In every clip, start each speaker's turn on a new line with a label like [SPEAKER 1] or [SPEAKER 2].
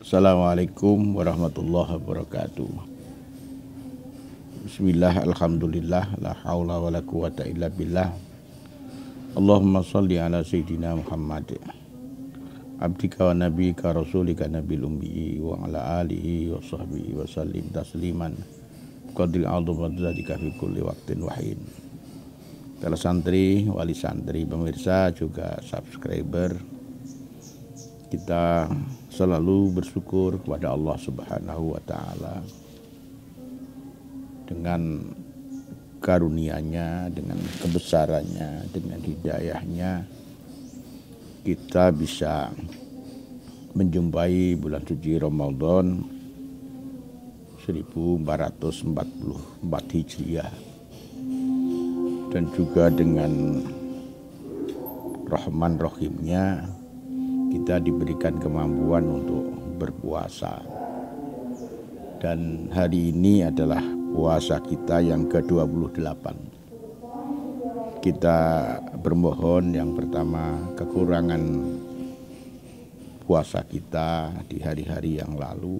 [SPEAKER 1] Assalamualaikum warahmatullahi wabarakatuh. Bismillah, alhamdulillah, la haula wa la quwata illa billah. Allahumma salli ala sayyidina Muhammad abdika wa nabika rasulika nabil ummi wa ala alihi wa sahbihi wa sallim tasliman qadil a'udhu badzalika fi kulli waqtin wahin. Para santri, wali santri, pemirsa, juga subscriber, kita selalu bersyukur kepada Allah Subhanahu wa Ta'ala dengan karunia-Nya, dengan kebesarannya, dengan hidayahnya, kita bisa menjumpai bulan suci Ramadan 1444 Hijriah, dan juga dengan Rahman Rahimnya kita diberikan kemampuan untuk berpuasa. Dan hari ini adalah puasa kita yang ke-28. Kita bermohon yang pertama, kekurangan puasa kita di hari-hari yang lalu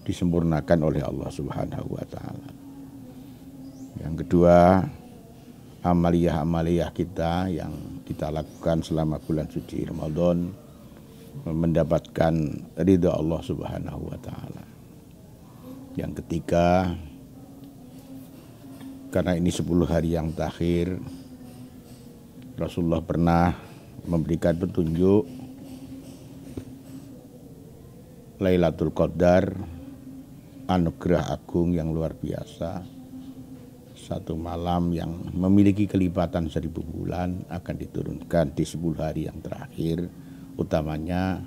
[SPEAKER 1] disempurnakan oleh Allah Subhanahu wa Ta'ala. Yang kedua, amaliyah-amaliyah kita yang kita lakukan selama bulan suci Ramadan mendapatkan ridha Allah Subhanahu wa Ta'ala. Yang ketiga, karena ini 10 hari yang terakhir, Rasulullah pernah memberikan petunjuk Lailatul Qadar, anugerah agung yang luar biasa. Satu malam yang memiliki kelipatan 1000 bulan akan diturunkan di 10 hari yang terakhir, utamanya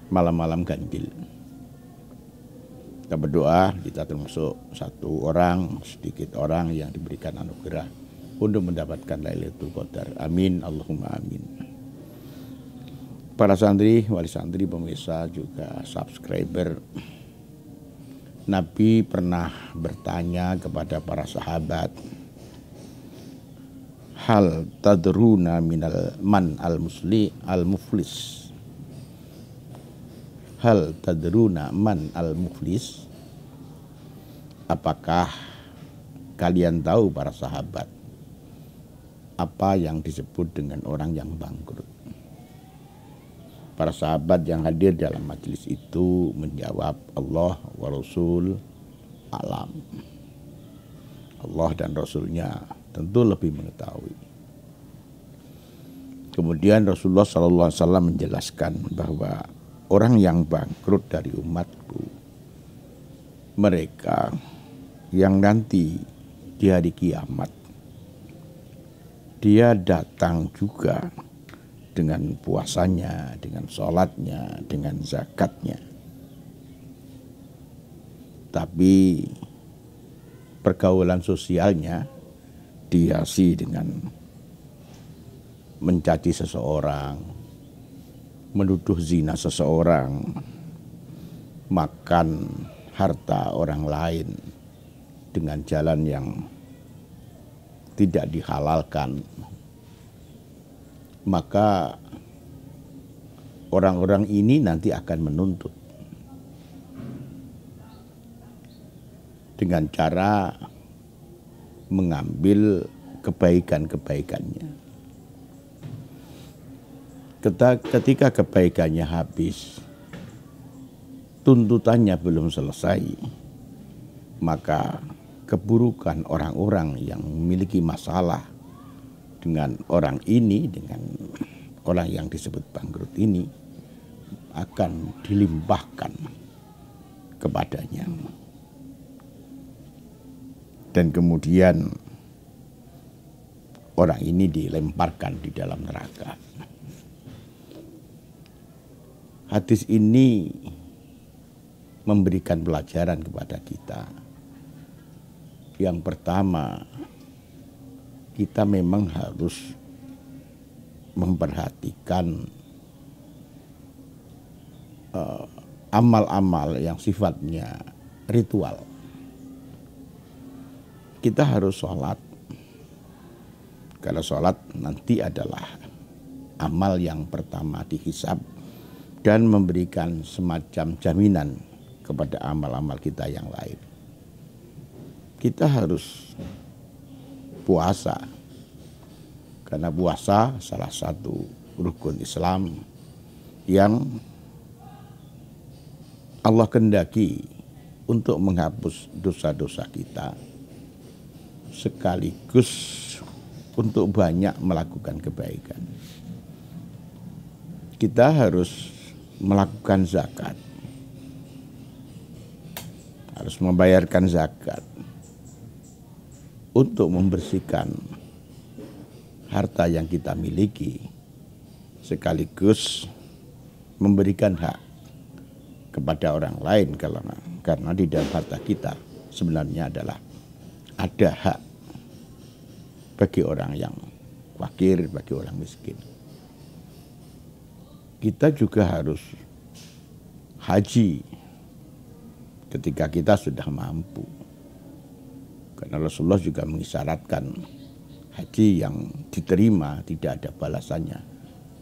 [SPEAKER 1] malam-malam ganjil. Kita berdoa, kita termasuk satu orang, sedikit orang yang diberikan anugerah untuk mendapatkan Lailatul Qadar. Amin, Allahumma amin. para santri, wali santri, pemirsa, juga subscriber. Nabi pernah bertanya kepada para sahabat, hal tadruna minal man al-musli al-muflis. Hal tadruna man al-muflis. Apakah kalian tahu para sahabat apa yang disebut dengan orang yang bangkrut? Para sahabat yang hadir dalam majelis itu menjawab, Allah wa Rasul alam. Allah dan Rasulnya tentu lebih mengetahui. Kemudian Rasulullah SAW menjelaskan bahwa orang yang bangkrut dari umatku, mereka yang nanti di hari kiamat, dia datang juga dengan puasanya, dengan sholatnya, dengan zakatnya. Tapi pergaulan sosialnya dihiasi dengan mencaci seseorang, menuduh zina seseorang, makan harta orang lain dengan jalan yang tidak dihalalkan. Maka orang-orang ini nanti akan menuntut dengan cara mengambil kebaikan-kebaikannya. Ketika kebaikannya habis, tuntutannya belum selesai, maka keburukan orang-orang yang memiliki masalah dengan orang ini, dengan orang yang disebut bangkrut ini, akan dilimpahkan kepadanya. Dan kemudian orang ini dilemparkan di dalam neraka. Hadis ini memberikan pelajaran kepada kita. Yang pertama, kita memang harus memperhatikan amal-amal yang sifatnya ritual. Kita harus sholat, karena sholat nanti adalah amal yang pertama dihisab dan memberikan semacam jaminan kepada amal-amal kita yang lain. Kita harus puasa, karena puasa salah satu rukun Islam yang Allah kehendaki untuk menghapus dosa-dosa kita, sekaligus untuk banyak melakukan kebaikan. Kita harus melakukan zakat, harus membayarkan zakat untuk membersihkan harta yang kita miliki, sekaligus memberikan hak kepada orang lain, karena di dalam harta kita sebenarnya adalah ada hak bagi orang yang fakir, bagi orang miskin. Kita juga harus haji ketika kita sudah mampu. Karena Rasulullah juga mengisyaratkan haji yang diterima tidak ada balasannya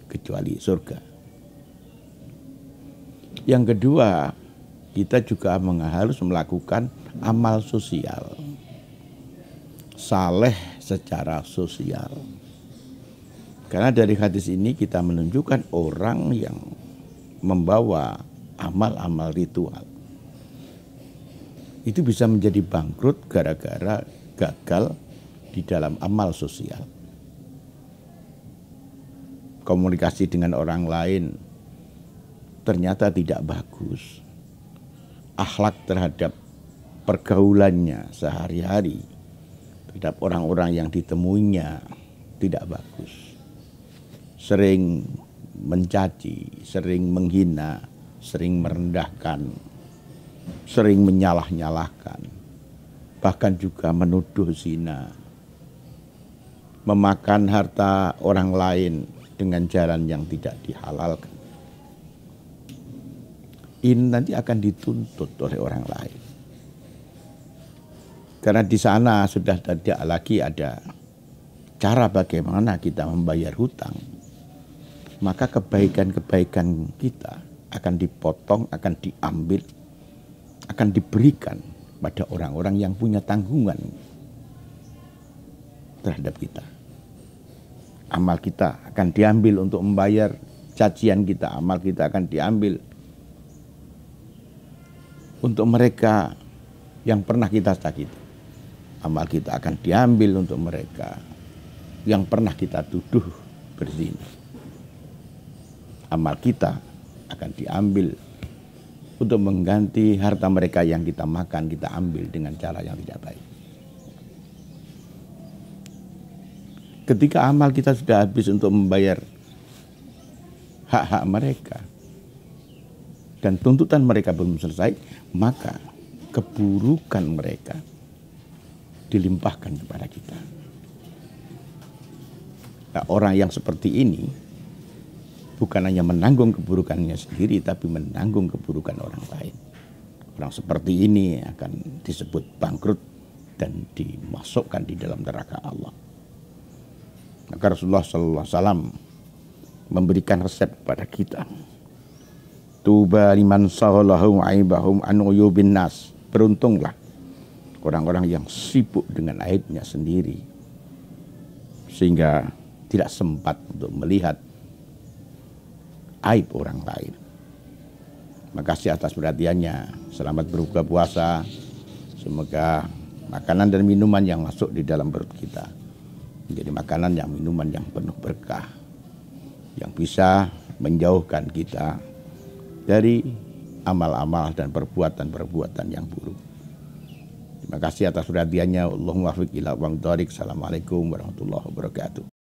[SPEAKER 1] kecuali surga. Yang kedua, kita juga harus melakukan amal sosial, saleh secara sosial. Karena dari hadis ini kita menunjukkan orang yang membawa amal-amal ritual itu bisa menjadi bangkrut gara-gara gagal di dalam amal sosial. Komunikasi dengan orang lain ternyata tidak bagus. Akhlak terhadap pergaulannya sehari-hari terhadap orang-orang yang ditemuinya tidak bagus. Sering mencaci, sering menghina, sering merendahkan, sering menyalah-nyalahkan, bahkan juga menuduh zina, memakan harta orang lain dengan jalan yang tidak dihalalkan. ini nanti akan dituntut oleh orang lain. Karena di sana sudah tidak lagi ada cara bagaimana kita membayar hutang. Maka kebaikan-kebaikan kita akan dipotong, akan diambil, akan diberikan pada orang-orang yang punya tanggungan terhadap kita. Amal kita akan diambil untuk membayar cacian kita. Amal kita akan diambil untuk mereka yang pernah kita sakiti. Amal kita akan diambil untuk mereka yang pernah kita tuduh berzina. Amal kita akan diambil untuk mengganti harta mereka yang kita makan, kita ambil dengan cara yang tidak baik. Ketika amal kita sudah habis untuk membayar hak-hak mereka dan tuntutan mereka belum selesai, maka keburukan mereka dilimpahkan kepada kita. Nah, orang yang seperti ini bukan hanya menanggung keburukannya sendiri, tapi menanggung keburukan orang lain. Orang seperti ini akan disebut bangkrut dan dimasukkan di dalam neraka Allah. Maka Rasulullah SAW memberikan resep kepada kita. Tuba liman sahalahum aibahum an uyubin nas. Beruntunglah orang-orang yang sibuk dengan aibnya sendiri, sehingga tidak sempat untuk melihat aib orang lain. Makasih atas perhatiannya. Selamat berbuka puasa. Semoga makanan dan minuman yang masuk di dalam perut kita menjadi makanan yang minuman yang penuh berkah, yang bisa menjauhkan kita dari amal-amal dan perbuatan-perbuatan yang buruk. Terima kasih atas perhatiannya. Allahumma wafiq ila aqwamit thoriq. Assalamualaikum warahmatullahi wabarakatuh.